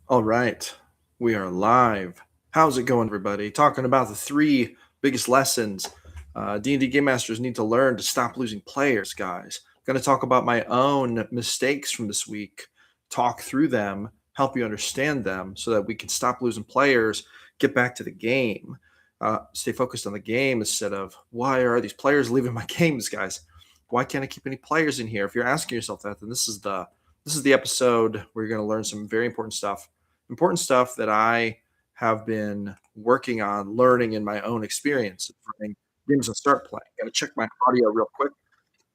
All right, we are live. How's it going, everybody? Talking about the three biggest lessons D&D Game Masters need to learn to stop losing players, guys. I'm going to talk about my own mistakes from this week, talk through them, help you understand them so that we can stop losing players, get back to the game, stay focused on the game instead of why are these players leaving my games, guys? Why can't I keep any players in here? If you're asking yourself that, then this is the episode where you're going to learn some very important stuff that I have been working on learning in my own experience running games and start playing. Gotta check my audio real quick.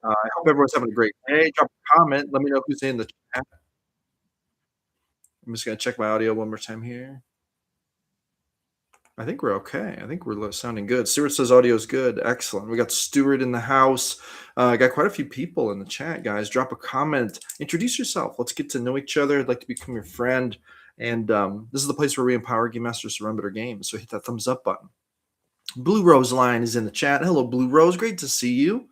I hope everyone's having a great day. Drop a comment. Let me know who's in the chat. I'm just gonna check my audio one more time here. I think we're okay. I think we're sounding good. Stuart says audio is good. Excellent. We got Stuart in the house. Got quite a few people in the chat, guys. Drop a comment. Introduce yourself. Let's get to know each other. I'd like to become your friend. And this is the place where we empower game masters to run better games. So hit that thumbs up button. Blue Rose Line is in the chat. Hello, Blue Rose. Great to see you.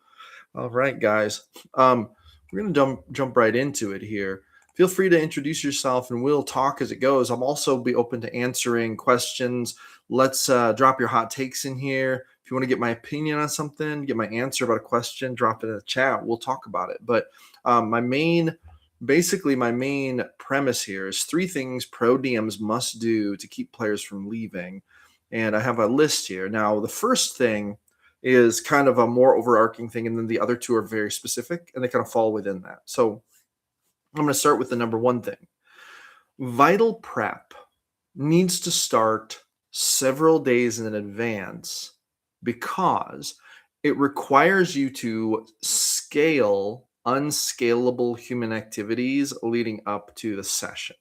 All right, guys. We're gonna jump right into it here. Feel free to introduce yourself, and we'll talk as it goes. I'm also be open to answering questions. Let's drop your hot takes in here. If you want to get my opinion on something, get my answer about a question, drop it in the chat. We'll talk about it. But basically, my main premise here is three things pro DMs must do to keep players from leaving. And I have a list here. Now, the first thing is kind of a more overarching thing, and then the other two are very specific, and they kind of fall within that. So I'm going to start with the number one thing. Vital prep needs to start several days in advance because it requires you to scale unscalable human activities leading up to the session.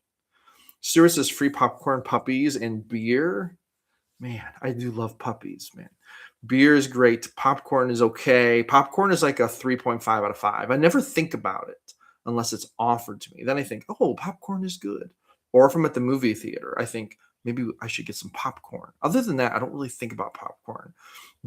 Stuart says free popcorn, puppies, and beer. Man, I do love puppies, man. Beer is great. Popcorn is okay. Popcorn is like a 3.5 out of 5. I never think about it unless it's offered to me. Then I think, oh, popcorn is good. Or if I'm at the movie theater, I think maybe I should get some popcorn. Other than that, I don't really think about popcorn.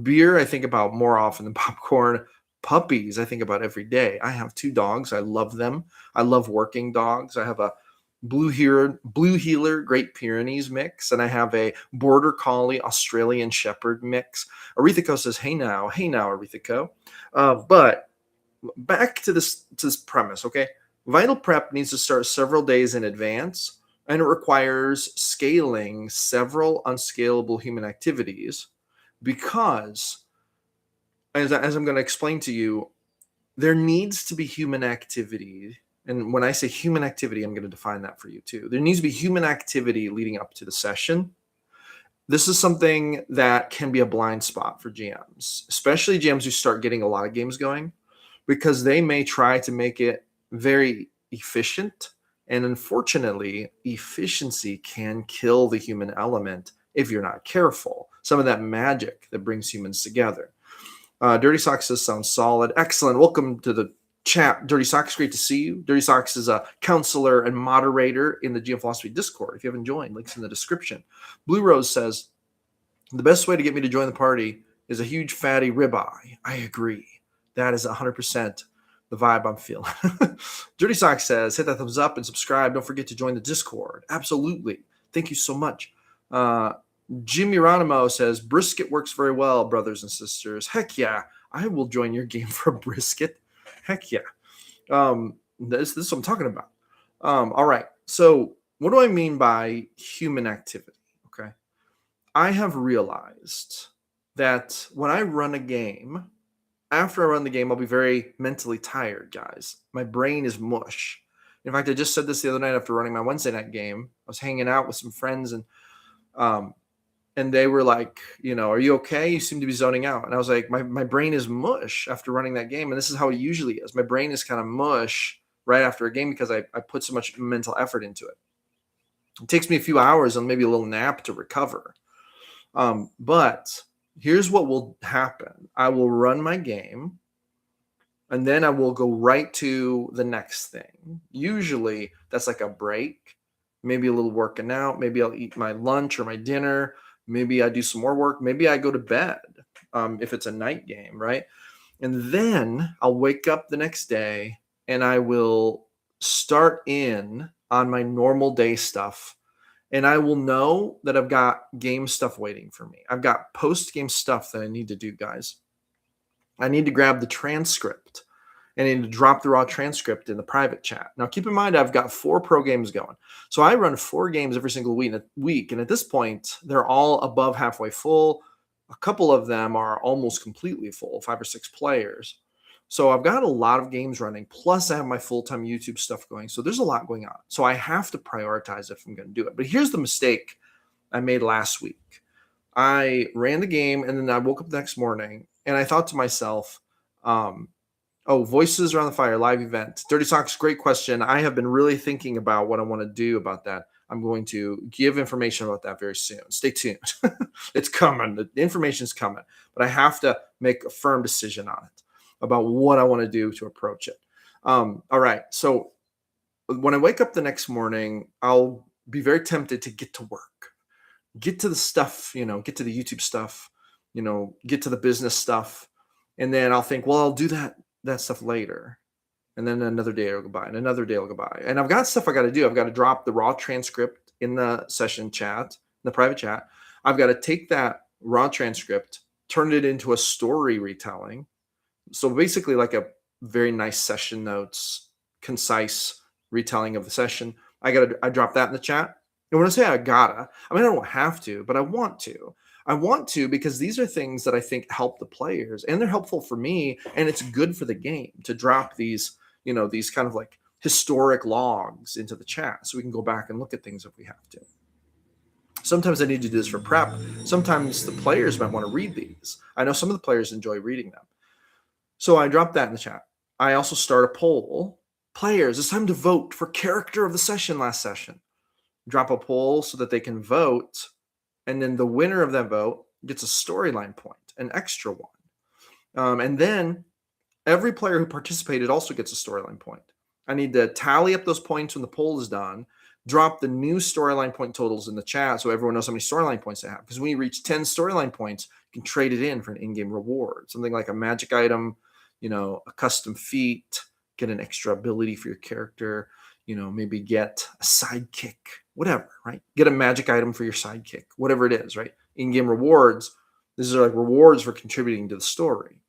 Beer, I think about more often than popcorn. Puppies, I think about every day. I have two dogs. I love them. I love working dogs. I have a Blue Heeler Great Pyrenees mix, and I have a Border Collie Australian Shepherd mix. Arethico says, hey now, Arethico. But back to this premise, okay? Vital prep needs to start several days in advance, and it requires scaling several unscalable human activities because, as I'm going to explain to you, there needs to be human activity. And when I say human activity, I'm going to define that for you too. There needs to be human activity leading up to the session. This is something that can be a blind spot for GMs, especially GMs who start getting a lot of games going, because they may try to make it very efficient. And unfortunately, efficiency can kill the human element if you're not careful. Some of that magic that brings humans together. Dirty Socks says sounds solid. Excellent. Welcome to the chat. Dirty Socks, great to see you. Dirty Socks is a counselor and moderator in the GM Philosophy Discord. If you haven't joined, links in the description. Blue Rose says, the best way to get me to join the party is a huge fatty ribeye. I agree. That is 100% the vibe I'm feeling. Dirty Socks says, hit that thumbs up and subscribe. Don't forget to join the Discord. Absolutely. Thank you so much. Jim Geronimo says, brisket works very well, brothers and sisters. Heck yeah. I will join your game for brisket. Heck yeah. This is what I'm talking about. All right. So what do I mean by human activity? Okay. I have realized that when I run a game, after I run the game, I'll be very mentally tired, guys. My brain is mush. In fact, I just said this the other night after running my Wednesday night game. I was hanging out with some friends and they were like, are you okay? You seem to be zoning out. And I was like, my brain is mush after running that game. And this is how it usually is. My brain is kind of mush right after a game because I put so much mental effort into it. It takes me a few hours and maybe a little nap to recover. But here's what will happen. I will run my game and then I will go right to the next thing. Usually that's like a break, maybe a little working out. Maybe I'll eat my lunch or my dinner. Maybe I do some more work. Maybe I go to bed if it's a night game, right? And then I'll wake up the next day, and I will start in on my normal day stuff. And then I will go right to the next thing. Usually that's like a break, maybe a little working out. Maybe I do some more work. Maybe I go to bed if it's a night game, right? And then I'll wake up the next day, and I will start in on my normal day stuff. And then I will start in on my normal day stuff. And then I will start in and I will know that I've got game stuff waiting for me. I've got post-game stuff that I need to do, guys. I need to grab the transcript and I need to drop the raw transcript in the private chat. Now, keep in mind, I've got 4 pro games going. So I run 4 games every single week. And at this point, they're all above halfway full. A couple of them are almost completely full, 5 or 6 players. So I've got a lot of games running. Plus, I have my full-time YouTube stuff going. So there's a lot going on. So I have to prioritize if I'm going to do it. But here's the mistake I made last week. I ran the game and then I woke up the next morning and I thought to myself, Voices Around the Fire live event. Dirty Socks, great question. I have been really thinking about what I want to do about that. I'm going to give information about that very soon. Stay tuned. It's coming. The information is coming, but I have to make a firm decision on it about what I want to do to approach it. All right. So when I wake up the next morning, I'll be very tempted to get to work, get to the stuff, get to the YouTube stuff, get to the business stuff. And then I'll think, well, I'll do that stuff later. And then another day will go by and another day will go by. And I've got stuff I got to do. I've got to drop the raw transcript in the session chat, in the private chat. I've got to take that raw transcript, turn it into a story retelling. So basically like a very nice session notes, concise retelling of the session. I drop that in the chat. And when I say I don't have to, but I want to. I want to because these are things that I think help the players and they're helpful for me. And it's good for the game to drop these, these kind of like historic logs into the chat so we can go back and look at things if we have to. Sometimes I need to do this for prep. Sometimes the players might want to read these. I know some of the players enjoy reading them. So I drop that in the chat. I also start a poll. Players, it's time to vote for character of the session last session. Drop a poll so that they can vote. And then the winner of that vote gets a storyline point, an extra one. And then every player who participated also gets a storyline point. I need to tally up those points when the poll is done, drop the new storyline point totals in the chat so everyone knows how many storyline points they have. Because when you reach 10 storyline points, you can trade it in for an in-game reward. Something like a magic item, a custom feat, get an extra ability for your character, maybe get a sidekick, whatever, right? Get a magic item for your sidekick, whatever it is, right? In-game rewards, these are like rewards for contributing to the story.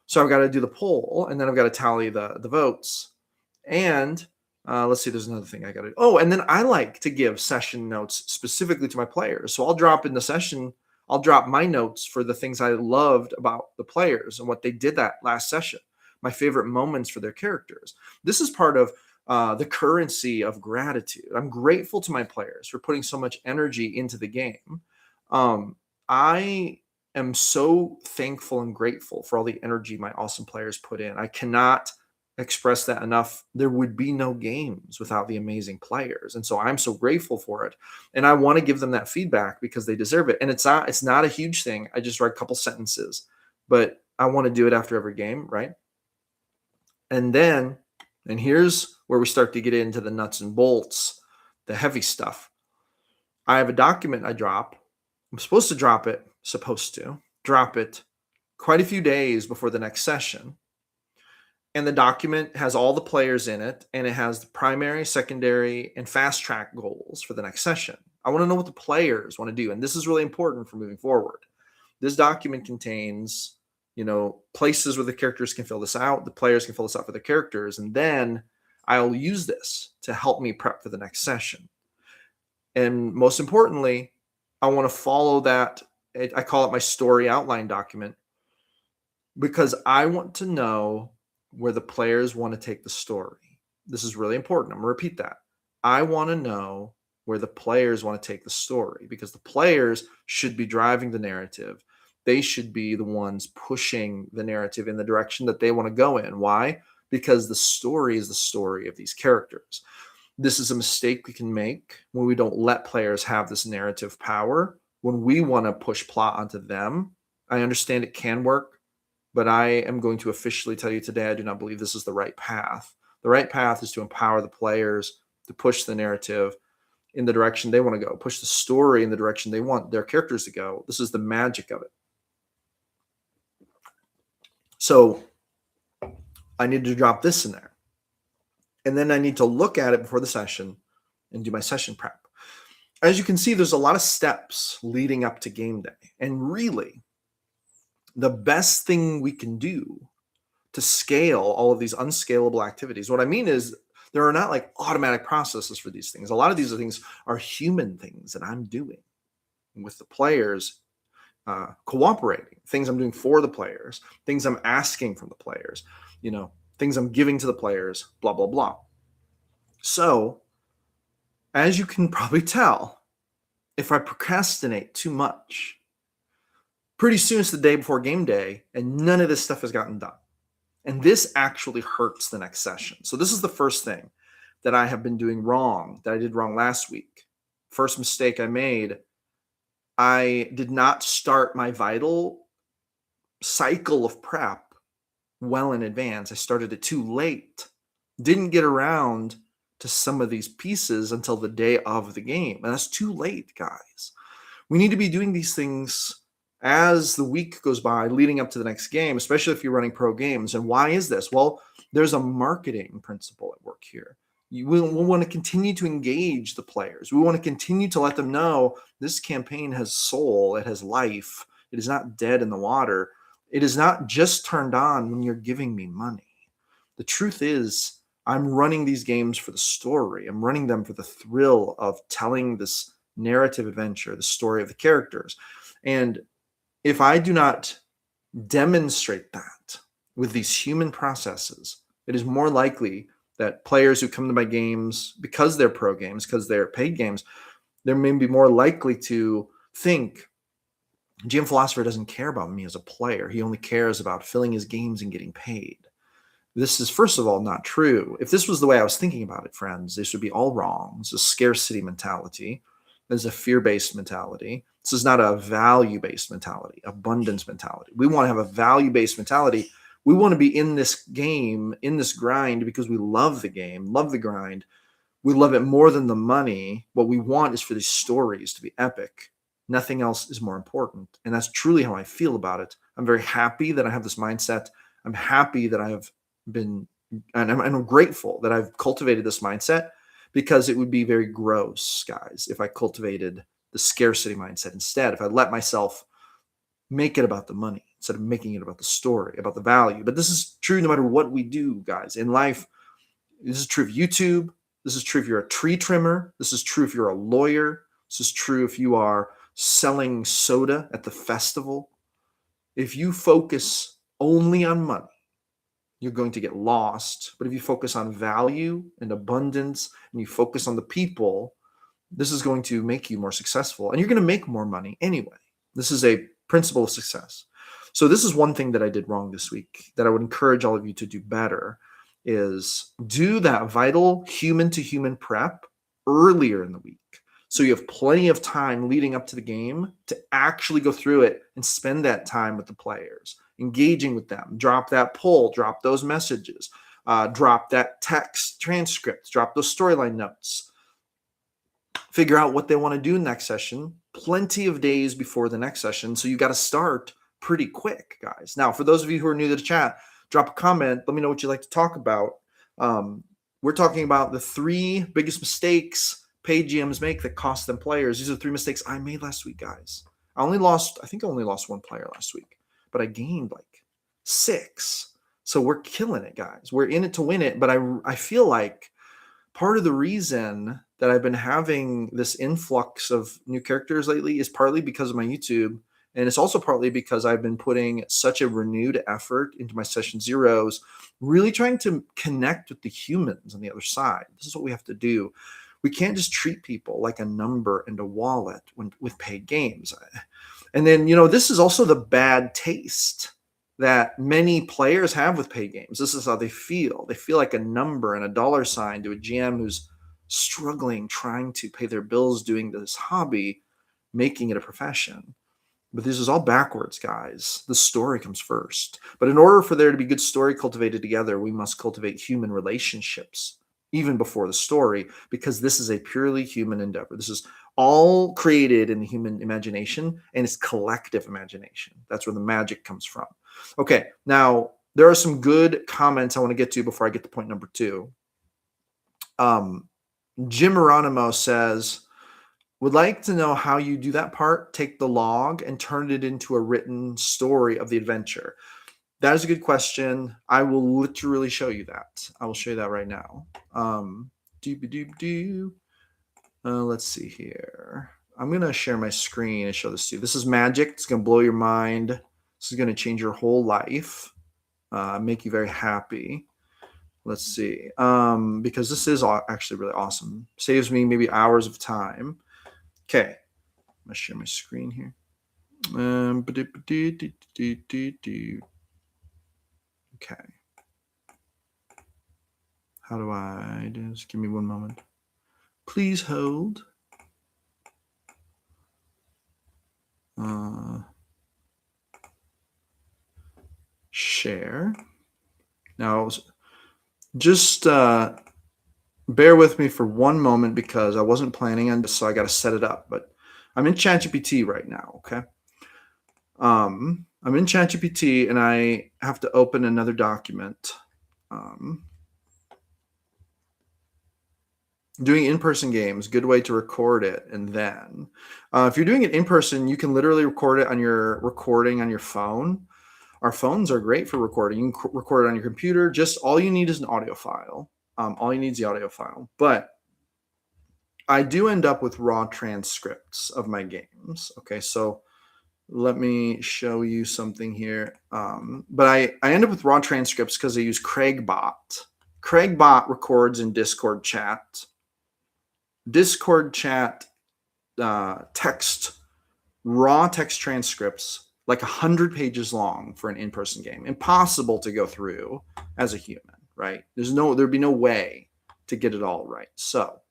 So I've got to do the poll, and then I've got to tally the votes. And let's see, there's another thing I got to do. Oh, and then I like to give session notes specifically to my players. So I'll drop in the session, I'll drop my notes for the things I loved about the players and what they did that last session, my favorite moments for their characters. This is part of the currency of gratitude. I'm grateful to my players for putting so much energy into the game. I am so thankful and grateful for all the energy my awesome players put in. I cannot express that enough. There would be no games without the amazing players. And so I'm so grateful for it. And I want to give them that feedback because they deserve it. And it's not a huge thing. I just write a couple sentences, but I want to do it after every game, right? And here's where we start to get into the nuts and bolts, the heavy stuff. I have a document I drop. I'm supposed to drop it quite a few days before the next session. And the document has all the players in it, and it has the primary, secondary, and fast track goals for the next session. I want to know what the players want to do, and this is really important for moving forward. This document contains places where the characters can fill this out, the players can fill this out for the characters, and then I'll use this to help me prep for the next session. And most importantly, I want to follow that. I call it my story outline document because I want to know where the players want to take the story. This is really important. I'm going to repeat that. I want to know where the players want to take the story because the players should be driving the narrative. They should be the ones pushing the narrative in the direction that they want to go in. Why? Because the story is the story of these characters. This is a mistake we can make when we don't let players have this narrative power. When we want to push plot onto them, I understand it can work, but I am going to officially tell you today, I do not believe this is the right path. The right path is to empower the players to push the narrative in the direction they want to go, push the story in the direction they want their characters to go. This is the magic of it. So I need to drop this in there. And then I need to look at it before the session and do my session prep. as you can see, there's a lot of steps leading up to game day. And really, the best thing we can do to scale all of these unscalable activities, what I mean is there are not like automatic processes for these things. A lot of these things are human things that I'm doing with the players, cooperating, things I'm doing for the players, things I'm asking from the players, things I'm giving to the players, blah, blah, blah. So, as you can probably tell, if I procrastinate too much, pretty soon it's the day before game day and none of this stuff has gotten done. And this actually hurts the next session. So this is the first thing that I have been doing wrong, that I did wrong last week. First mistake I made, I did not start my vital cycle of prep well in advance. I started it too late. Didn't get around to some of these pieces until the day of the game. And that's too late, guys. We need to be doing these things as the week goes by leading up to the next game, especially if you're running pro games. And why is this? Well, there's a marketing principle at work here. We want to continue to engage the players. We want to continue to let them know this campaign has soul, it has life, it is not dead in the water. It is not just turned on when you're giving me money. The truth is, I'm running these games for the story. I'm running them for the thrill of telling this narrative adventure, the story of the characters. And if I do not demonstrate that with these human processes, it is more likely that players who come to my games, because they're pro games, because they're paid games, they're maybe more likely to think, GM Philosopher doesn't care about me as a player. He only cares about filling his games and getting paid. This is, first of all, not true. If this was the way I was thinking about it, friends, this would be all wrong. It's a scarcity mentality. It's a fear-based mentality. This is not a value-based mentality, abundance mentality. We want to have a value-based mentality. We want to be in this game, in this grind, because we love the game, love the grind. We love it more than the money. What we want is for these stories to be epic. Nothing else is more important. And that's truly how I feel about it. I'm very happy that I have this mindset. I'm happy that I have been, and I'm grateful that I've cultivated this mindset, because it would be very gross, guys, if I cultivated the scarcity mindset instead, if I let myself make it about the money instead of making it about the story, about the value. But this is true no matter what we do, guys, in life. This is true of YouTube. This is true if you're a tree trimmer. This is true if you're a lawyer. This is true if you are selling soda at the festival. If you focus only on money, you're going to get lost. But if you focus on value and abundance and you focus on the people, this is going to make you more successful, and you're going to make more money anyway. This is a principle of success. So this is one thing that I did wrong this week that I would encourage all of you to do better, is do that vital human to human prep earlier in the week. So you have plenty of time leading up to the game to actually go through it and spend that time with the players, engaging with them. Drop that poll, drop those messages, drop that text transcript, drop those storyline notes. Figure out what they want to do next session, plenty of days before the next session. So you got to start pretty quick, guys. Now, for those of you who are new to the chat, drop a comment. Let me know what you'd like to talk about. We're talking about the 3 biggest mistakes paid GMs make that cost them players. These are 3 mistakes I made last week, guys. I think I only lost 1 player last week, but I gained like 6. So we're killing it, guys. We're in it to win it. But I feel like part of the reason that I've been having this influx of new characters lately is partly because of my YouTube. And it's also partly because I've been putting such a renewed effort into my session zeros, really trying to connect with the humans on the other side. This is what we have to do. We can't just treat people like a number and a wallet with paid games. And then, this is also the bad taste that many players have with paid games. This is how they feel. They feel like a number and a dollar sign to a GM who's struggling, trying to pay their bills, doing this hobby, making it a profession. But this is all backwards, guys. The story comes first. But in order for there to be good story cultivated together, we must cultivate human relationships even before the story, because this is a purely human endeavor. This is all created in the human imagination, and it's collective imagination. That's where the magic comes from. Okay, now there are some good comments I want to get to before I get to point number 2. Jim Geronimo says, Would like to know how you do that part, take the log and turn it into a written story of the adventure. That is a good question. I will literally show you that. I will show you that right now. Let's see here. I'm going to share my screen and show this to you. This is magic. It's going to blow your mind. This is going to change your whole life, make you very happy. Let's see. Because this is actually really awesome. Saves me maybe hours of time. Okay. I'm going to share my screen here. Okay. How do I do this? Give me one moment. Please hold. Share. Now, just bear with me for one moment because I wasn't planning on this, so I got to set it up. But I'm in ChatGPT right now, okay? I'm in ChatGPT, and I have to open another document. Doing in-person games, good way to record it. And then if you're doing it in person, you can literally record it on your recording on your phone. Our phones are great for recording. You can record it on your computer. Just all you need is an audio file. All you need is the audio file. But I do end up with raw transcripts of my games. Okay, so let me show you something here. But I end up with raw transcripts because I use CraigBot. CraigBot records in Discord chat. Discord chat text, raw text transcripts, like 100 pages long for an in-person game. Impossible to go through as a human, right? There'd be no way to get it all right. So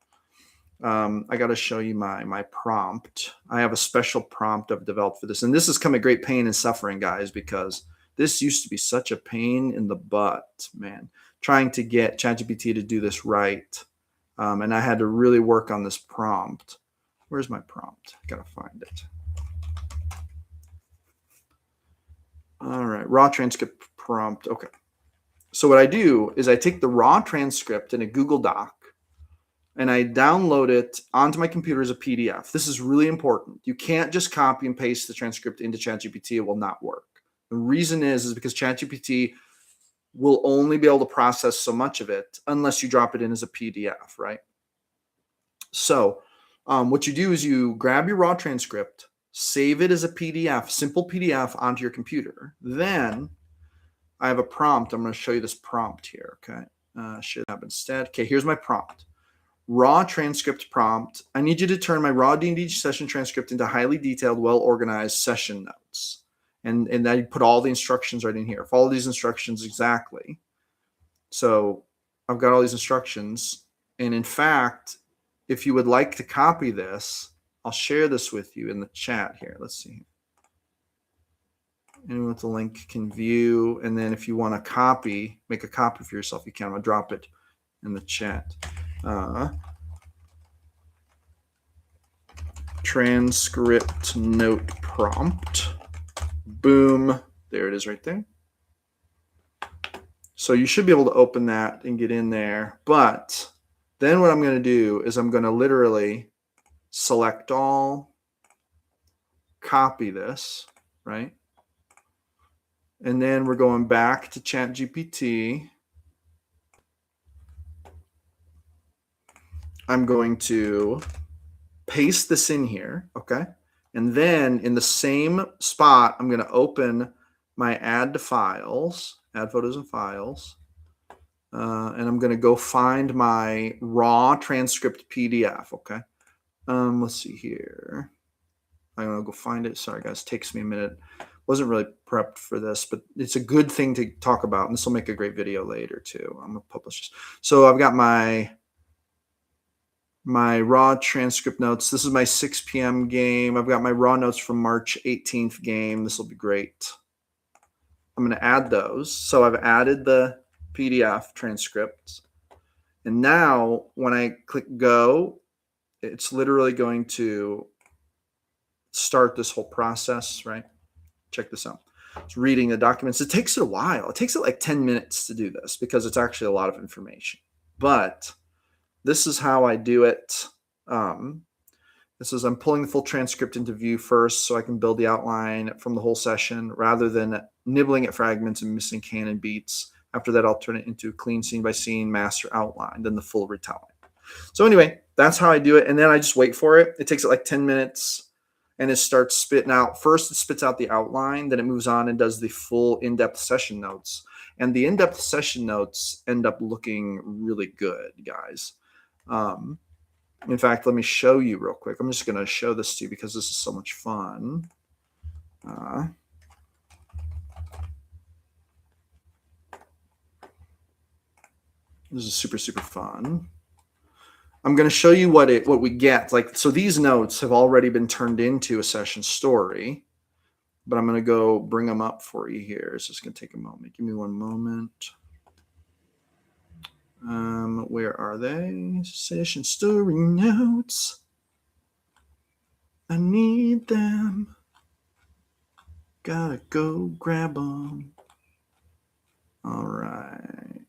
I got to show you my prompt. I have a special prompt I've developed for this. And this has come at great pain and suffering, guys, because this used to be such a pain in the butt, man, trying to get ChatGPT to do this right. And I had to really work on this prompt. Where's my prompt? I got to find it. All right, raw transcript prompt. Okay. So what I do is I take the raw transcript in a Google Doc and I download it onto my computer as a PDF. This is really important. You can't just copy and paste the transcript into ChatGPT. It will not work. The reason is because ChatGPT will only be able to process so much of it unless you drop it in as a PDF, right? So what you do is you grab your raw transcript, save it as a PDF, simple PDF onto your computer. Then I have a prompt. I'm going to show you this prompt here, okay? Share tab instead. Okay, here's my prompt. Raw transcript prompt. I need you to turn my raw D&D session transcript into highly detailed, well-organized session notes. And I put all the instructions right in here. Follow these instructions exactly. So I've got all these instructions. And in fact, if you would like to copy this, I'll share this with you in the chat here. Let's see. Anyone with the link can view. And then if you want to copy, make a copy for yourself, you can. I'm going to drop it in the chat. Transcript note prompt. Boom. There it is right there. So you should be able to open that and get in there. But then what I'm going to do is I'm going to literally select all, copy this, right? And then we're going back to ChatGPT. I'm going to paste this in here, okay? And then in the same spot, I'm going to open my add to files, add photos and files. And I'm going to go find my raw transcript PDF, okay? Let's see here. I'm going to go find it. Sorry, guys, it takes me a minute. Wasn't really prepped for this, but it's a good thing to talk about. And this will make a great video later, too. I'm going to publish this. So I've got my raw transcript notes. This is my 6 p.m. game. I've got my raw notes from March 18th game. This will be great. I'm going to add those. So I've added the PDF transcripts. And now when I click go, it's literally going to start this whole process, right? Check this out. It's reading the documents. It takes it a while. It takes it like 10 minutes to do this because it's actually a lot of information. But this is how I do it. This is I'm pulling the full transcript into view first so I can build the outline from the whole session rather than nibbling at fragments and missing canon beats. After that, I'll turn it into a clean scene by scene master outline, then the full retelling. So anyway, that's how I do it. And then I just wait for it. It takes it like 10 minutes and it starts spitting out. First, it spits out the outline, then it moves on and does the full in-depth session notes. And the in-depth session notes end up looking really good, guys. In fact, let me show you real quick. I'm just going to show this to you because this is so much fun. This is super, super fun. I'm going to show you what we get. Like, so these notes have already been turned into a session story, but I'm going to go bring them up for you here. It's just going to take a moment. Give me one moment. Where are they? Session story notes. I need them. Gotta go grab them. All right.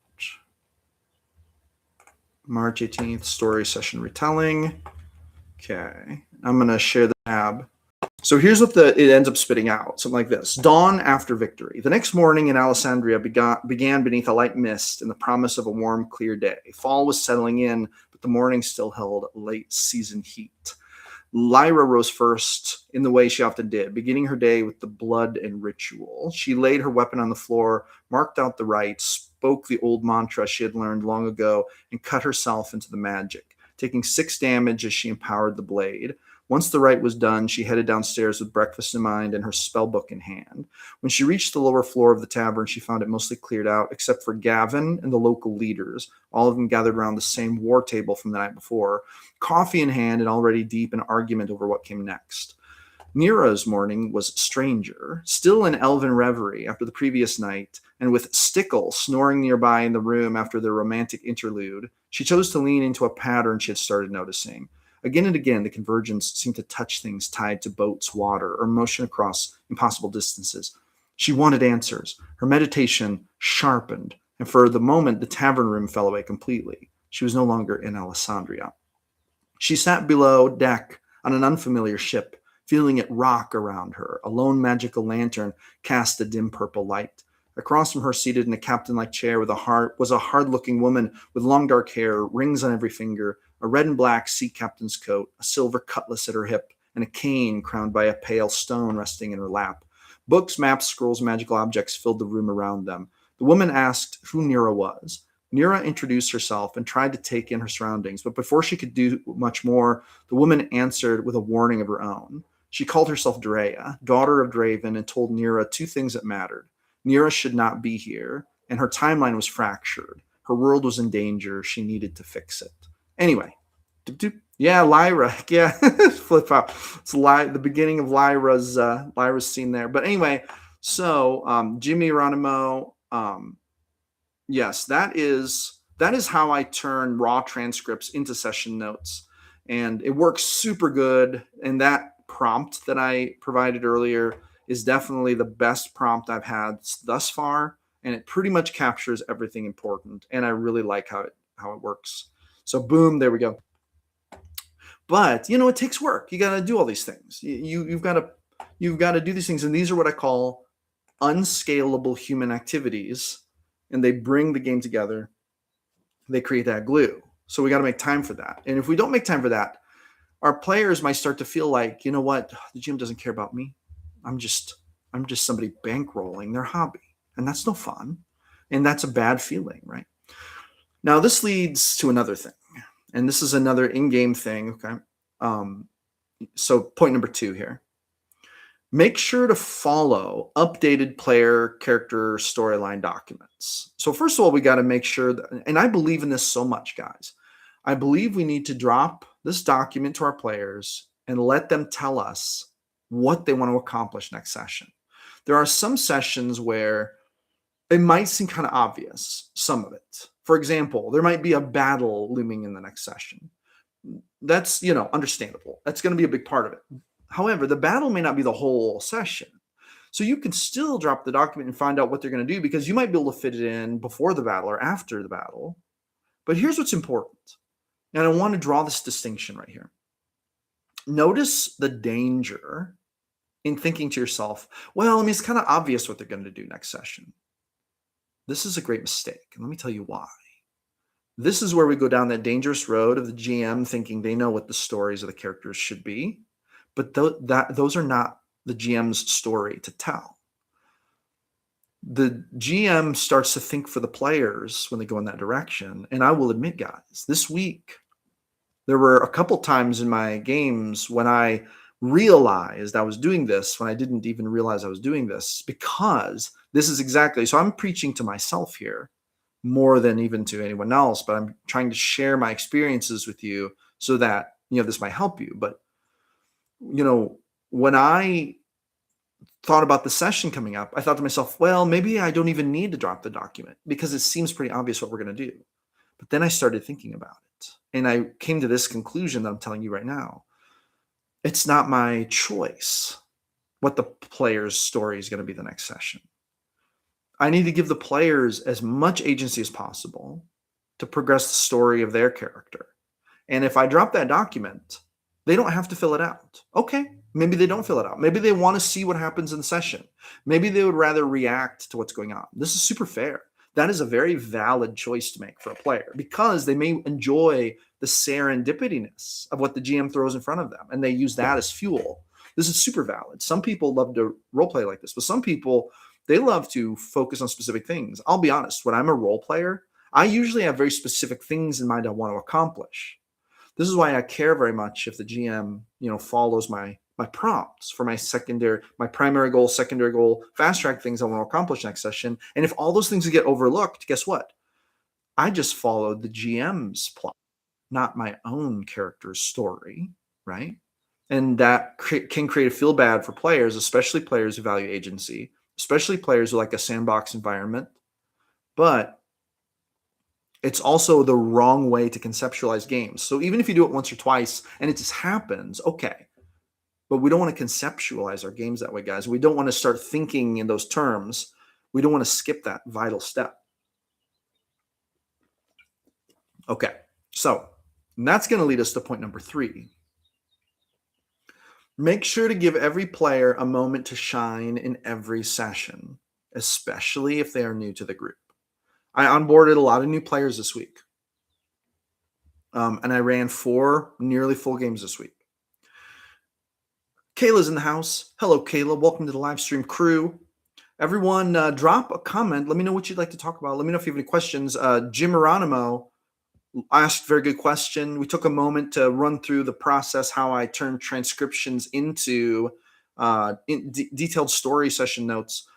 March 18th, story session retelling. Okay. I'm going to share the tab. So here's what it ends up spitting out. Something like this. Dawn after victory. The next morning in Alessandria began beneath a light mist and the promise of a warm, clear day. Fall was settling in, but the morning still held late season heat. Lyra rose first in the way she often did, beginning her day with the blood and ritual. She laid her weapon on the floor, marked out the rites, spoke the old mantra she had learned long ago, and cut herself into the magic, taking 6 damage as she empowered the blade. Once the rite was done, she headed downstairs with breakfast in mind and her spellbook in hand. When she reached the lower floor of the tavern, she found it mostly cleared out, except for Gavin and the local leaders, all of them gathered around the same war table from the night before, coffee in hand and already deep in argument over what came next. Nira's morning was stranger, still in elven reverie after the previous night, and with Stickle snoring nearby in the room after their romantic interlude, she chose to lean into a pattern she had started noticing. Again and again, the convergence seemed to touch things tied to boats, water, or motion across impossible distances. She wanted answers. Her meditation sharpened, and for the moment, the tavern room fell away completely. She was no longer in Alessandria. She sat below deck on an unfamiliar ship, feeling it rock around her. A lone magical lantern cast a dim purple light. Across from her, seated in a captain-like chair was a hard-looking woman with long dark hair, rings on every finger, a red and black sea captain's coat, a silver cutlass at her hip, and a cane crowned by a pale stone resting in her lap. Books, maps, scrolls, magical objects filled the room around them. The woman asked who Nira was. Nira introduced herself and tried to take in her surroundings, but before she could do much more, the woman answered with a warning of her own. She called herself Drea, daughter of Draven, and told Nira 2 things that mattered. Nira should not be here, and her timeline was fractured. Her world was in danger. She needed to fix it. Anyway, yeah, Lyra. Yeah, flip out. It's the beginning of Lyra's scene there. But anyway, so Jimmy Geronimo, yes, that is how I turn raw transcripts into session notes, and it works super good. And that prompt that I provided earlier is definitely the best prompt I've had thus far, and it pretty much captures everything important. And I really like how it works. So boom, there we go. But it takes work. You got to do all these things. You've got to do these things, and these are what I call unscalable human activities, and they bring the game together. They create that glue. So we got to make time for that. And if we don't make time for that, our players might start to feel like, you know what, the GM doesn't care about me. I'm just somebody bankrolling their hobby, and that's no fun, and that's a bad feeling, right? Now this leads to another thing, and this is another in-game thing. Okay, so point number 2 here: make sure to follow updated player character storyline documents. So first of all, we got to make sure that, and I believe in this so much, guys. I believe we need to drop this document to our players and let them tell us what they want to accomplish next session. There are some sessions where it might seem kind of obvious, some of it. For example, there might be a battle looming in the next session. That's, understandable. That's going to be a big part of it. However, the battle may not be the whole session. So you can still drop the document and find out what they're going to do, because you might be able to fit it in before the battle or after the battle. But here's what's important. And I want to draw this distinction right here. Notice the danger in thinking to yourself, well, I mean, it's kind of obvious what they're going to do next session. This is a great mistake. And let me tell you why. This is where we go down that dangerous road of the GM thinking they know what the stories of the characters should be, but those are not the GM's story to tell. The GM starts to think for the players when they go in that direction. And I will admit, guys, this week, there were a couple times in my games when I realized I was doing this when I didn't even realize I was doing this, because this is exactly, so I'm preaching to myself here more than even to anyone else, but I'm trying to share my experiences with you so that, this might help you. But, when I thought about the session coming up, I thought to myself, well, maybe I don't even need to drop the document because it seems pretty obvious what we're going to do. But then I started thinking about it, and I came to this conclusion that I'm telling you right now. It's not my choice what the player's story is going to be the next session. I need to give the players as much agency as possible to progress the story of their character. And if I drop that document, they don't have to fill it out. Okay, maybe they don't fill it out. Maybe they want to see what happens in the session. Maybe they would rather react to what's going on. This is super fair. That is a very valid choice to make for a player, because they may enjoy the serendipityness of what the GM throws in front of them, and they use that as fuel. This is super valid. Some people love to role play like this, but some people, they love to focus on specific things. I'll be honest, when I'm a role player, I usually have very specific things in mind I want to accomplish. This is why I care very much if the GM, follows my prompts for my primary goal, secondary goal, fast track things I want to accomplish next session. And if all those things get overlooked, guess what? I just followed the GM's plot, not my own character's story, right? And that can create a feel bad for players, especially players who value agency, especially players who like a sandbox environment. But it's also the wrong way to conceptualize games. So even if you do it once or twice and it just happens, okay. But we don't want to conceptualize our games that way, guys. We don't want to start thinking in those terms. We don't want to skip that vital step. Okay, so that's going to lead us to point number 3. Make sure to give every player a moment to shine in every session, especially if they are new to the group. I onboarded a lot of new players this week, and I ran 4 nearly full games this week. Kayla's in the house. Hello, Kayla. Welcome to the live stream crew. Everyone, drop a comment. Let me know what you'd like to talk about. Let me know if you have any questions. Jim Geronimo asked a very good question. We took a moment to run through the process, how I turn transcriptions into detailed story session notes.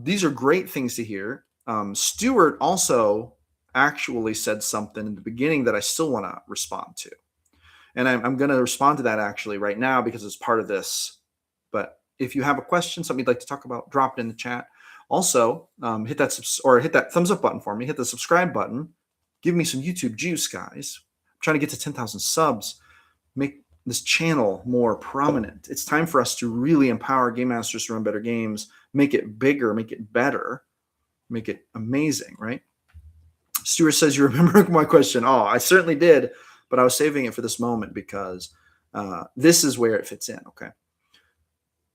These are great things to hear. Stuart also actually said something in the beginning that I still want to respond to. And I'm going to respond to that actually right now because it's part of this. But if you have a question, something you'd like to talk about, drop it in the chat. Also, hit that thumbs up button for me. Hit the subscribe button. Give me some YouTube juice, guys. I'm trying to get to 10,000 subs. Make this channel more prominent. It's time for us to really empower game masters to run better games, make it bigger, make it better, make it amazing, right? Stuart says, you remember my question. Oh, I certainly did, but I was saving it for this moment because this is where it fits in, okay?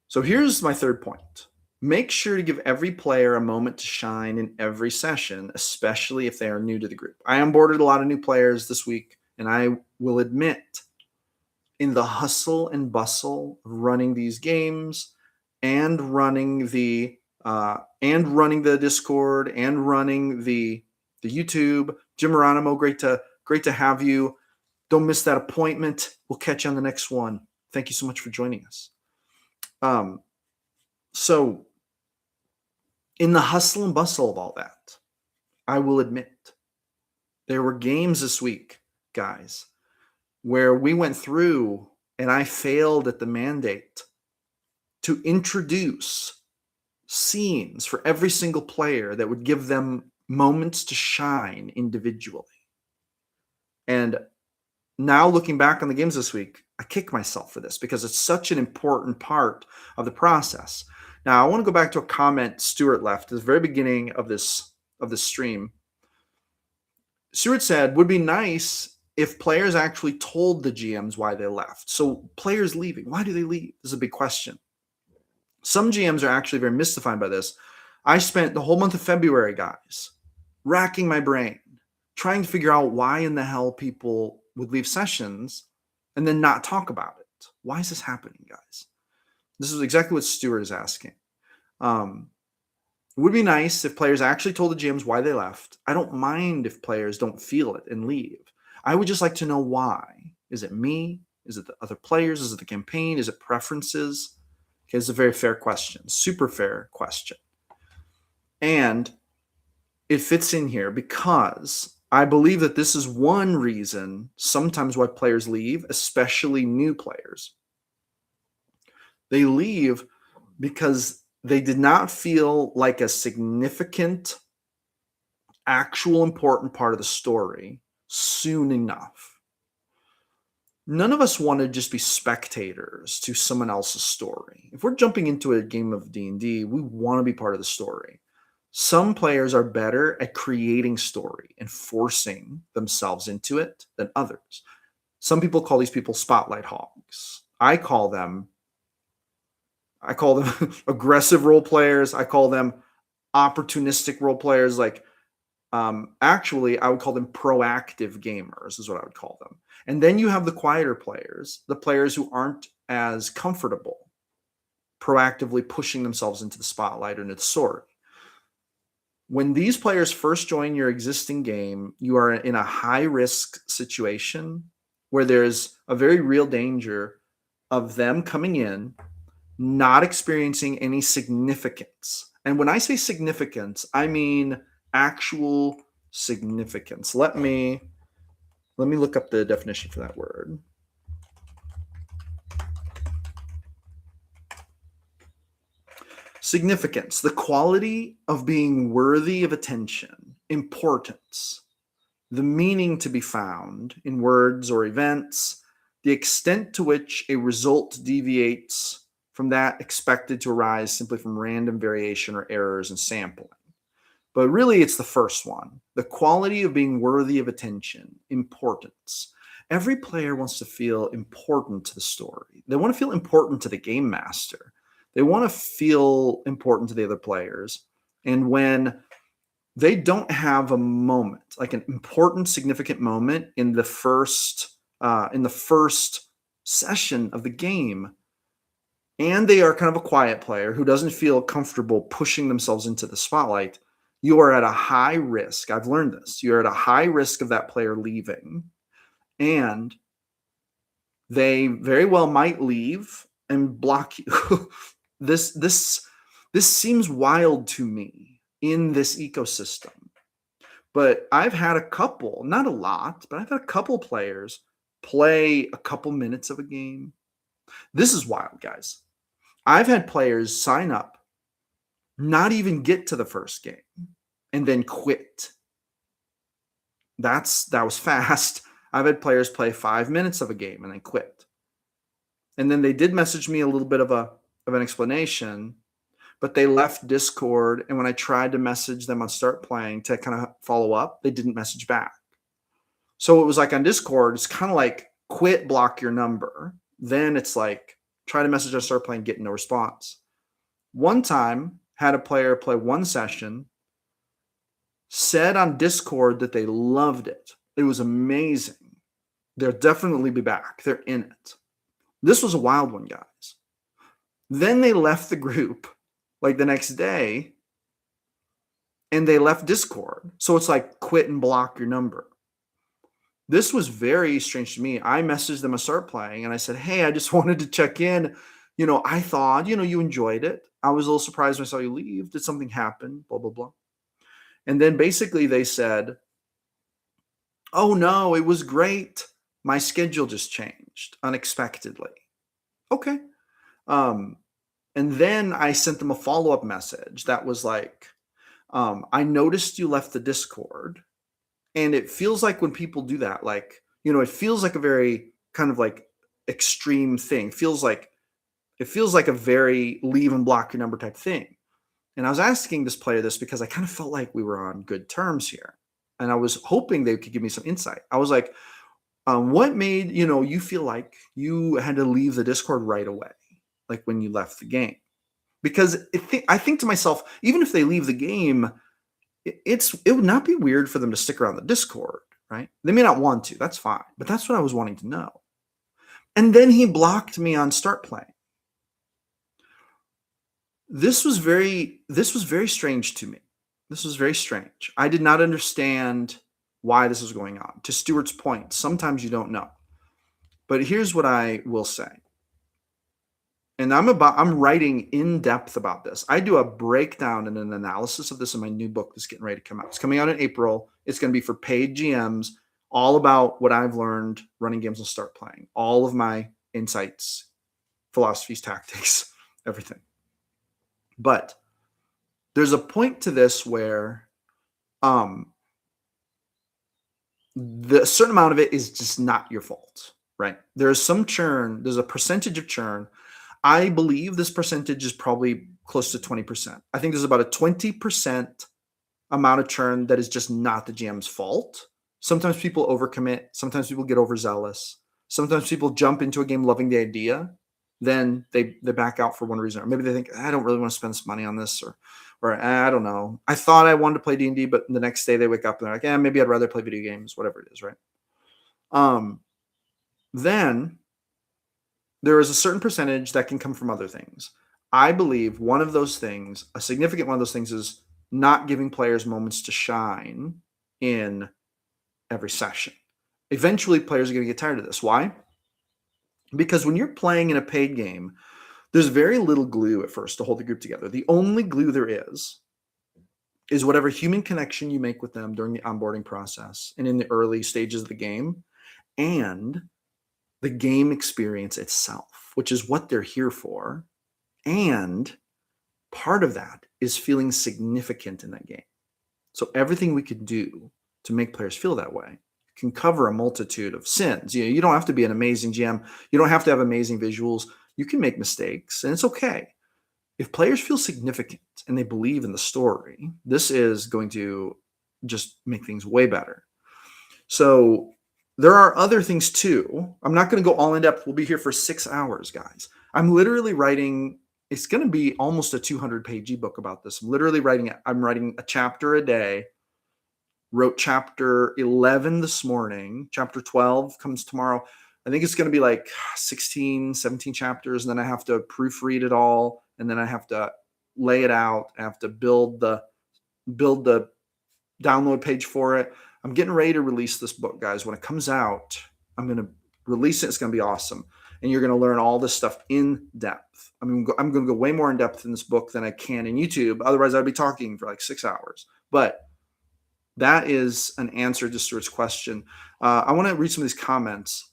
So here's my third point. Make sure to give every player a moment to shine in every session, especially if they are new to the group. I onboarded a lot of new players this week, and I will admit, in the hustle and bustle of running these games and running the Discord and running the YouTube, Jim Geronimo, great to have you. Don't miss that appointment. We'll catch you on the next one. Thank you so much for joining us. So in the hustle and bustle of all that, I will admit there were games this week, guys, where we went through and I failed at the mandate to introduce scenes for every single player that would give them moments to shine individually. And now looking back on the games this week, I kick myself for this because it's such an important part of the process. Now, I want to go back to a comment Stuart left at the very beginning of this stream. Stuart said, would be nice if players actually told the GMs why they left. So players leaving, why do they leave? This is a big question. Some GMs are actually very mystified by this. I spent the whole month of February, guys, racking my brain, trying to figure out why in the hell people would leave sessions and then not talk about it. Why is this happening, guys? This is exactly what Stuart is asking. It would be nice if players actually told the GMs why they left. I don't mind if players don't feel it and leave. I would just like to know why. Is it me? Is it the other players? Is it the campaign? Is it preferences? Okay, it's a very fair question, super fair question. And it fits in here because I believe that this is one reason sometimes why players leave, especially new players. They leave because they did not feel like a significant, actual important part of the story soon enough. None of us want to just be spectators to someone else's story. If we're jumping into a game of D&D, we want to be part of the story. Some players are better at creating story and forcing themselves into it than others. Some people call these people spotlight hogs. I call them aggressive role players. I call them opportunistic role players. Actually, I would call them proactive gamers is what I would call them. And then you have the quieter players, the players who aren't as comfortable proactively pushing themselves into the spotlight or into the story. When these players first join your existing game, you are in a high-risk situation where there's a very real danger of them coming in, not experiencing any significance. And when I say significance, I mean actual significance. Let me look up the definition for that word. Significance, the quality of being worthy of attention, importance, the meaning to be found in words or events, the extent to which a result deviates from that expected to arise simply from random variation or errors in sampling. But really, it's the first one, the quality of being worthy of attention, importance. Every player wants to feel important to the story. They want to feel important to the game master. They want to feel important to the other players. And when they don't have a moment, like an important, significant moment in the first session of the game, and they are kind of a quiet player who doesn't feel comfortable pushing themselves into the spotlight, you are at a high risk. I've learned this. You're at a high risk of that player leaving, and they very well might leave and block you. This seems wild to me in this ecosystem. But I've had a couple, not a lot, but I've had a couple players play a couple minutes of a game. This is wild, guys. I've had players sign up, not even get to the first game, and then quit. That was fast. I've had players play 5 minutes of a game and then quit. And then they did message me a little bit of an explanation, but they left Discord. And when I tried to message them on Start Playing to kind of follow up, they didn't message back. So it was like on Discord, it's kind of like quit, block your number. Then it's like try to message on Start Playing, get no response. One time, had a player play one session, said on Discord that they loved it. It was amazing. They'll definitely be back. They're in it. This was a wild one, guys. Then they left the group like the next day and they left Discord. So it's like quit and block your number. This was very strange to me. I messaged them, I start playing, and I said, hey, I just wanted to check in. I thought, you enjoyed it. I was a little surprised when I saw you leave. Did something happen? Blah, blah, blah. And then basically they said, oh no, it was great. My schedule just changed unexpectedly. Okay. And then I sent them a follow-up message that was like, I noticed you left the Discord. And it feels like when people do that, it feels like a very kind of like extreme thing. It feels like a very leave and block your number type thing. And I was asking this player this because I kind of felt like we were on good terms here. And I was hoping they could give me some insight. I was like, What made you feel like you had to leave the Discord right away, like when you left the game? Because I think to myself, even if they leave the game, it would not be weird for them to stick around the Discord, right? They may not want to. That's fine, but that's what I was wanting to know. And then he blocked me on Start Playing. This was very strange to me. This was very strange. I did not understand why this was going on. To Stuart's point, sometimes you don't know. But here's what I will say. And I'm writing in depth about this. I do a breakdown and an analysis of this in my new book that's getting ready to come out. It's coming out in April. It's going to be for paid GMs, all about what I've learned running games and Start Playing, all of my insights, philosophies, tactics, everything. But there's a point to this where the certain amount of it is just not your fault, right? There's some churn. There's a percentage of churn. I believe this percentage is probably close to 20%. I think there's about a 20% amount of churn that is just not the GM's fault. Sometimes people overcommit. Sometimes people get overzealous. Sometimes people jump into a game loving the idea. Then they back out for one reason. Or maybe they think, I don't really want to spend some money on this. Or I don't know. I thought I wanted to play D&D, but the next day they wake up and they're like, yeah, maybe I'd rather play video games, whatever it is, right? Then there is a certain percentage that can come from other things. I believe one of those things, a significant one of those things, is not giving players moments to shine in every session. Eventually, players are going to get tired of this. Why? Because when you're playing in a paid game, there's very little glue at first to hold the group together. The only glue there is whatever human connection you make with them during the onboarding process and in the early stages of the game, and the game experience itself, which is what they're here for. And part of that is feeling significant in that game. So everything we could do to make players feel that way can cover a multitude of sins. You don't have to be an amazing GM. You don't have to have amazing visuals. You can make mistakes, and it's okay. If players feel significant and they believe in the story, this is going to just make things way better. So there are other things too. I'm not going to go all in depth. We'll be here for 6 hours, guys. I'm literally writing, it's going to be almost a 200-page ebook about this. I'm writing a chapter a day. Wrote chapter 11 this morning. Chapter 12 comes tomorrow. I think it's going to be like 16, 17 chapters. And then I have to proofread it all. And then I have to lay it out. I have to build the download page for it. I'm getting ready to release this book, guys. When it comes out, I'm going to release it. It's going to be awesome. And you're going to learn all this stuff in depth. I'm going to go way more in depth in this book than I can in YouTube. Otherwise, I'd be talking for like 6 hours. But that is an answer to Stuart's question. I want to read some of these comments.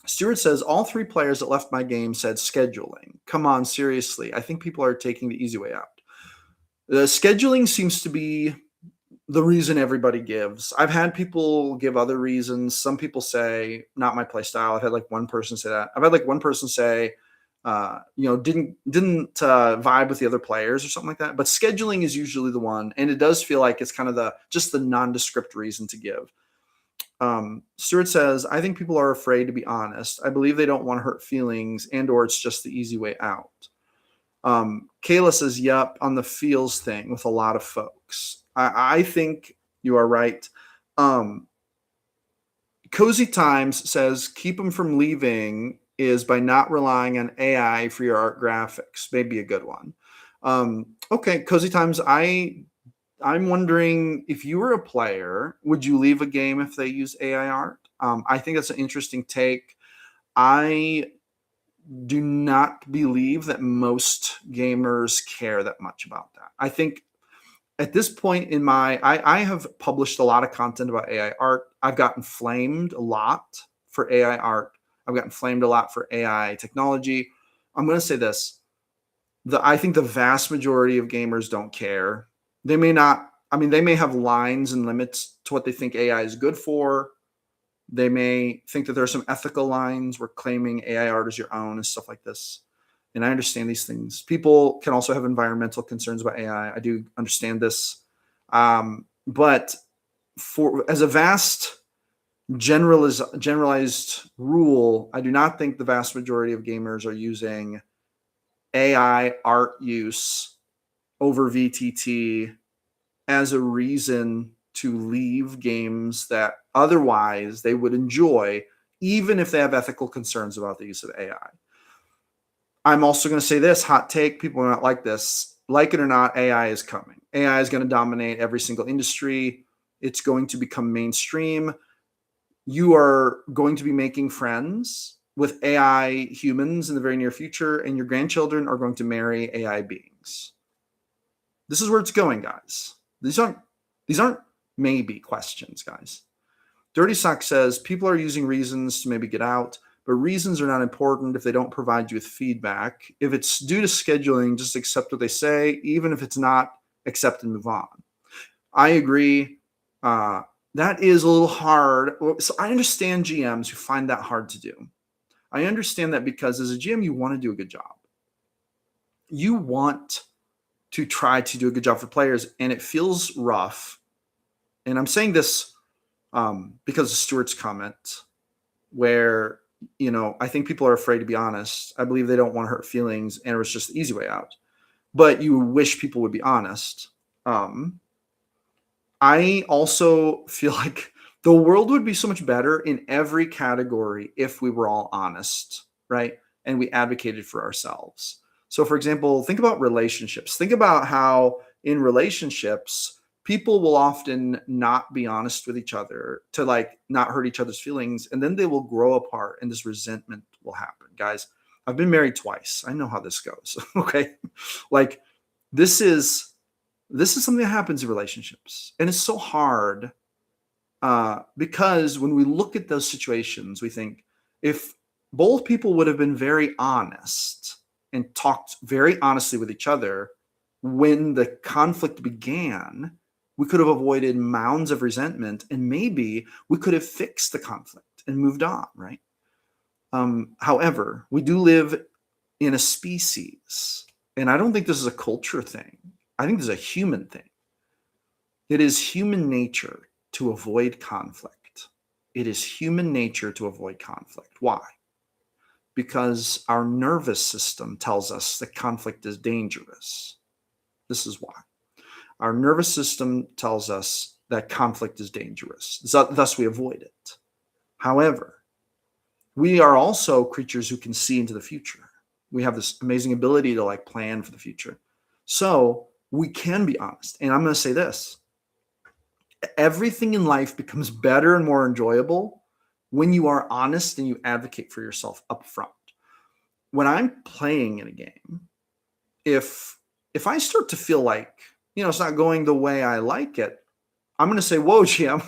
Stuart says, all 3 players that left my game said scheduling. Come on, seriously. I think people are taking the easy way out. The scheduling seems to be the reason everybody gives. I've had people give other reasons. Some people say, not my play style. I've had like one person say that. I've had like one person say, didn't vibe with the other players or something like that. But scheduling is usually the one. And it does feel like it's kind of just the nondescript reason to give. Stuart says, I think people are afraid to be honest. I believe they don't want to hurt feelings or it's just the easy way out. Kayla says, yep, on the feels thing with a lot of folks. I think you are right. Cozy Times says, keep them from leaving is by not relying on AI for your art graphics. Maybe a good one. Okay, Cozy Times, I'm wondering if you were a player, would you leave a game if they use AI art? I think that's an interesting take. I do not believe that most gamers care that much about that. I think at this point in I have published a lot of content about AI art. I've gotten flamed a lot for AI art. I've gotten flamed a lot for AI technology. I'm going to say this. I think the vast majority of gamers don't care. They may have lines and limits to what they think AI is good for. They may think that there are some ethical lines where claiming AI art is your own and stuff like this. And I understand these things. People can also have environmental concerns about AI. I do understand this. But as a vast generalized rule, I do not think the vast majority of gamers are using AI art use over VTT as a reason to leave games that otherwise they would enjoy, even if they have ethical concerns about the use of AI. I'm also going to say this hot take. People are not like this. Like it or not, AI is coming. AI is going to dominate every single industry. It's going to become mainstream. You are going to be making friends with AI humans in the very near future, and your grandchildren are going to marry AI beings. This is where it's going, guys. These aren't maybe questions, guys. Dirty Sock says people are using reasons to maybe get out, but reasons are not important if they don't provide you with feedback. If it's due to scheduling, just accept what they say, even if it's not, accept and move on. I agree. That is a little hard. So I understand GMs who find that hard to do. I understand that because as a GM, you want to do a good job. You want to try to do a good job for players, and it feels rough. And I'm saying this because of Stuart's comment, where, I think people are afraid to be honest. I believe they don't want to hurt feelings, and it was just the easy way out. But you wish people would be honest. I also feel like the world would be so much better in every category if we were all honest, right? And we advocated for ourselves. So, for example, think about relationships. Think about how in relationships, people will often not be honest with each other to not hurt each other's feelings. And then they will grow apart and this resentment will happen. Guys, I've been married twice. I know how this goes. Okay. This is something that happens in relationships. And it's so hard because when we look at those situations, we think if both people would have been very honest and talked very honestly with each other when the conflict began, we could have avoided mounds of resentment, and maybe we could have fixed the conflict and moved on, right? However, we do live in a species, and I don't think this is a culture thing. I think this is a human thing. It is human nature to avoid conflict. It is human nature to avoid conflict. Why? Because our nervous system tells us that conflict is dangerous. This is why. Our nervous system tells us that conflict is dangerous. Thus, we avoid it. However, we are also creatures who can see into the future. We have this amazing ability to plan for the future. So we can be honest. And I'm going to say this. Everything in life becomes better and more enjoyable when you are honest and you advocate for yourself up front. When I'm playing in a game, if I start to feel like, it's not going the way I like it, I'm going to say, whoa, GM,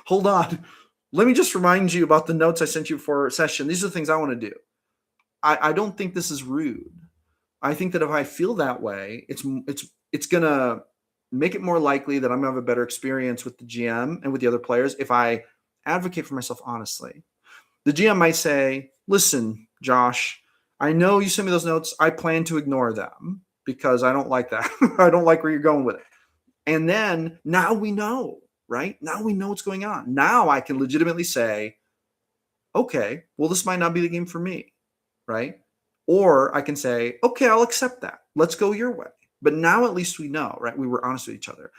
hold on. Let me just remind you about the notes I sent you for a session. These are the things I want to do. I don't think this is rude. I think that if I feel that way, it's going to make it more likely that I'm going to have a better experience with the GM and with the other players if I advocate for myself honestly. The GM might say, listen, Josh, I know you sent me those notes. I plan to ignore them because I don't like that. I don't like where you're going with it. And then now we know, right? Now we know what's going on. Now I can legitimately say, okay, well, this might not be the game for me, right? Or I can say, okay, I'll accept that. Let's go your way. But now at least we know, right? We were honest with each other.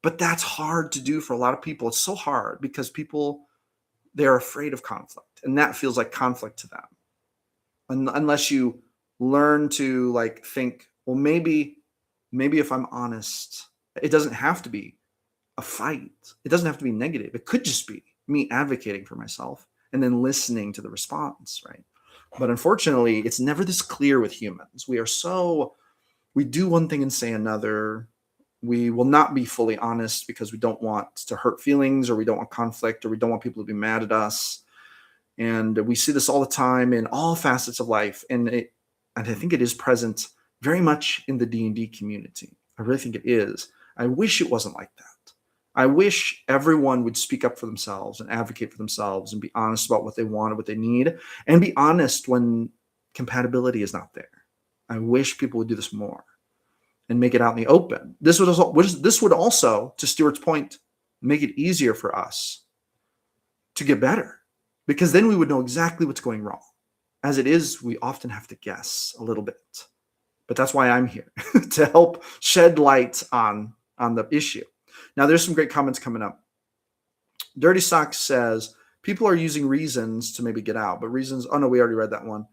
But that's hard to do for a lot of people. It's so hard because people, they're afraid of conflict. And that feels like conflict to them. Unless you learn to think, well, maybe if I'm honest, it doesn't have to be a fight. It doesn't have to be negative. It could just be me advocating for myself and then listening to the response, right? But unfortunately, it's never this clear with humans. We do one thing and say another. We will not be fully honest because we don't want to hurt feelings, or we don't want conflict, or we don't want people to be mad at us. And we see this all the time in all facets of life. And I think it is present very much in the D&D community. I really think it is. I wish it wasn't like that. I wish everyone would speak up for themselves and advocate for themselves and be honest about what they want and what they need, and be honest when compatibility is not there. I wish people would do this more and make it out in the open. This would also, to Stuart's point, make it easier for us to get better, because then we would know exactly what's going wrong. As it is, we often have to guess a little bit. But that's why I'm here, to help shed light on the issue. Now, there's some great comments coming up. Dirty Socks says, people are using reasons to maybe get out, but reasons, oh no, we already read that one.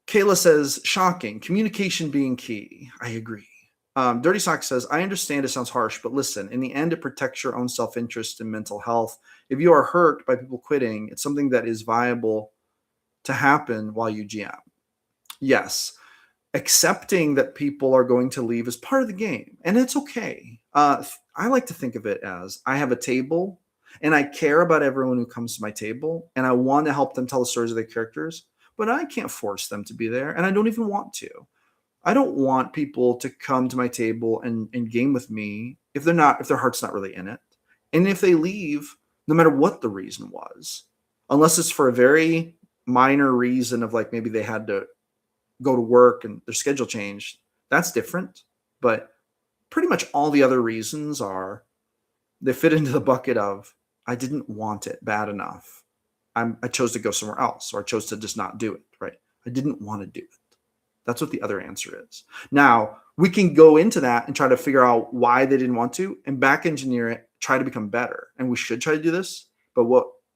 Kayla says, shocking, communication being key. I agree. Dirty Sock says, I understand it sounds harsh, but listen, in the end, it protects your own self-interest and mental health. If you are hurt by people quitting, it's something that is viable to happen while you GM. Yes, accepting that people are going to leave is part of the game, and it's okay. I like to think of it as I have a table, and I care about everyone who comes to my table, and I want to help them tell the stories of their characters, but I can't force them to be there, and I don't even want to. I don't want people to come to my table and game with me if their heart's not really in it. And if they leave, no matter what the reason was, unless it's for a very minor reason of like maybe they had to go to work and their schedule changed, that's different. But pretty much all the other reasons they fit into the bucket of I didn't want it bad enough. I chose to go somewhere else, or I chose to just not do it, right? I didn't want to do it. That's what the other answer is. Now, we can go into that and try to figure out why they didn't want to and back engineer it, try to become better. And we should try to do this. But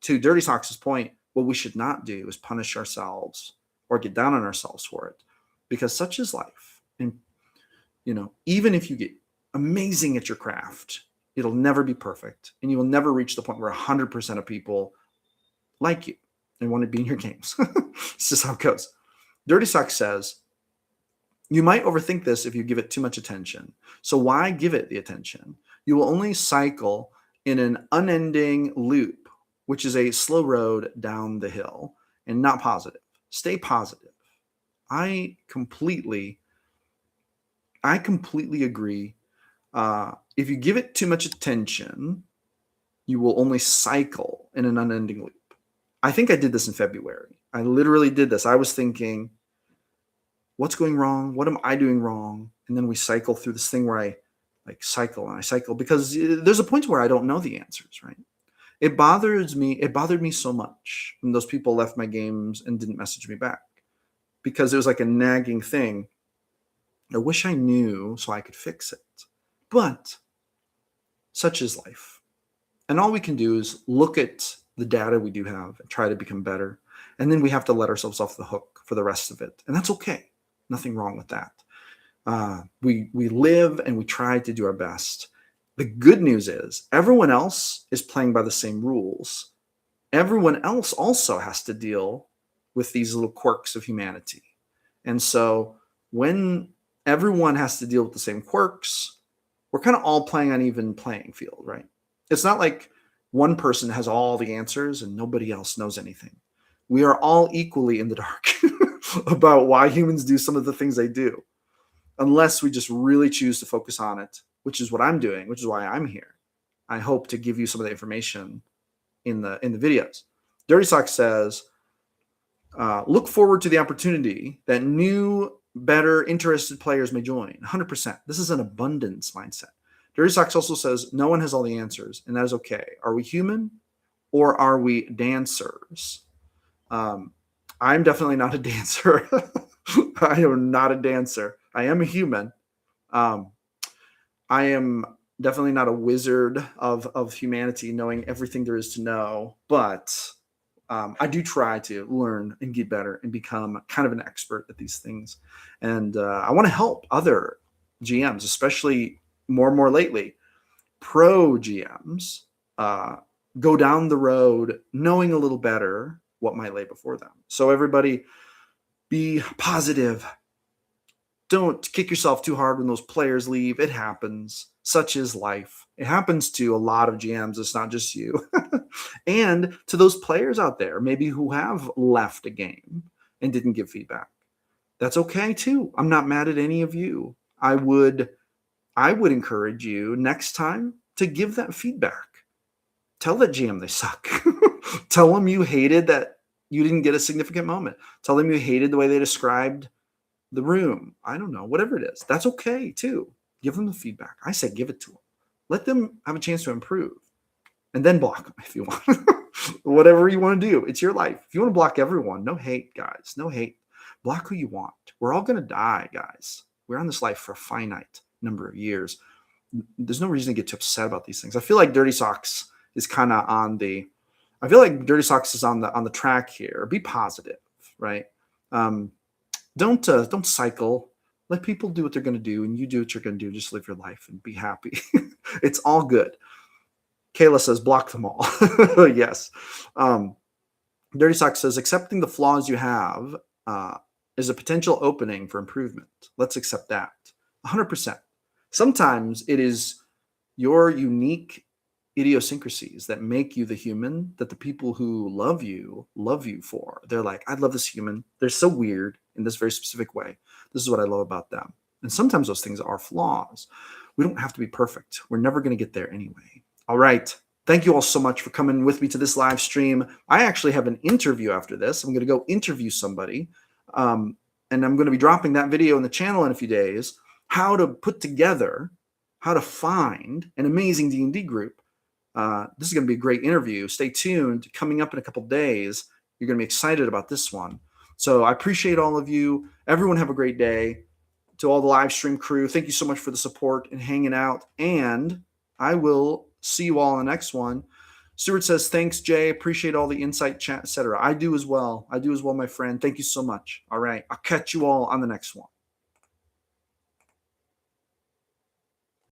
to Dirty Socks' point, what we should not do is punish ourselves or get down on ourselves for it, because such is life. And, even if you get amazing at your craft, it'll never be perfect. And you will never reach the point where 100% of people like you and want to be in your games. It's just how it goes. Dirty Socks says, you might overthink this if you give it too much attention. So why give it the attention? You will only cycle in an unending loop, which is a slow road down the hill and not positive. Stay positive. I completely agree. If you give it too much attention, you will only cycle in an unending loop. I think I did this in February. I literally did this. I was thinking, what's going wrong? What am I doing wrong? And then we cycle through this thing where I cycle because there's a point where I don't know the answers, right? It bothered me so much when those people left my games and didn't message me back, because it was like a nagging thing. I wish I knew so I could fix it. But such is life. And all we can do is look at the data we do have and try to become better. And then we have to let ourselves off the hook for the rest of it. And that's okay. Nothing wrong with that. We live and we try to do our best. The good news is everyone else is playing by the same rules. Everyone else also has to deal with these little quirks of humanity. And so when everyone has to deal with the same quirks, we're kind of all playing on even playing field, right? It's not like one person has all the answers and nobody else knows anything. We are all equally in the dark about why humans do some of the things they do, unless we just really choose to focus on it, which is what I'm doing, which is why I'm here. I hope to give you some of the information in the videos. Dirty Sock says, look forward to the opportunity that new, better, interested players may join. 100%. This is an abundance mindset. Dirty Socks also says, no one has all the answers, and that is okay. Are we human or are we dancers? I'm definitely not a dancer. I am not a dancer. I am a human. I am definitely not a wizard of humanity, knowing everything there is to know, but I do try to learn and get better and become kind of an expert at these things. And I want to help other GMs, especially more and more lately, pro GMs, go down the road knowing a little better what might lay before them. So everybody, be positive. Don't kick yourself too hard when those players leave. It happens. Such is life. It happens to a lot of GMs. It's not just you. And to those players out there, maybe who have left a game and didn't give feedback. That's okay too. I'm not mad at any of you. I would encourage you next time to give that feedback. Tell that GM they suck. Tell them you hated that you didn't get a significant moment. Tell them you hated the way they described the room. I don't know, whatever it is. That's okay too. Give them the feedback. I say give it to them. Let them have a chance to improve. and then block them if you want. Whatever you want to do, it's your life. If you want to block everyone, no hate, guys. No hate. Block who you want. We're all going to die, guys. We're on this life for a finite number of years. There's no reason to get too upset about these things. I feel like Dirty Socks is kind of on the. I feel like Dirty Socks is on the track here. Be positive, right? Don't cycle. Let people do what they're going to do, and you do what you're going to do. Just live your life and be happy. It's all good. Kayla says, block them all. Yes. Dirty Sock says, accepting the flaws you have is a potential opening for improvement. Let's accept that. 100%. Sometimes it is your unique idiosyncrasies that make you the human that the people who love you for. They're like, I love this human. They're so weird in this very specific way. This is what I love about them. And sometimes those things are flaws. We don't have to be perfect. We're never going to get there anyway. All right. Thank you all so much for coming with me to this live stream. I actually have an interview after this. I'm going to go interview somebody. And I'm going to be dropping that video in the channel in a few days, how to put together, how to find an amazing D&D group. This is going to be a great interview. Stay tuned. Coming up in a couple days, you're going to be excited about this one. So I appreciate all of you. Everyone have a great day. To all the live stream crew, thank you so much for the support and hanging out. And I will see you all in the next one. Stuart says, thanks, Jay. Appreciate all the insight, chat, etc. I do as well. My friend. Thank you so much. All right. I'll catch you all on the next one.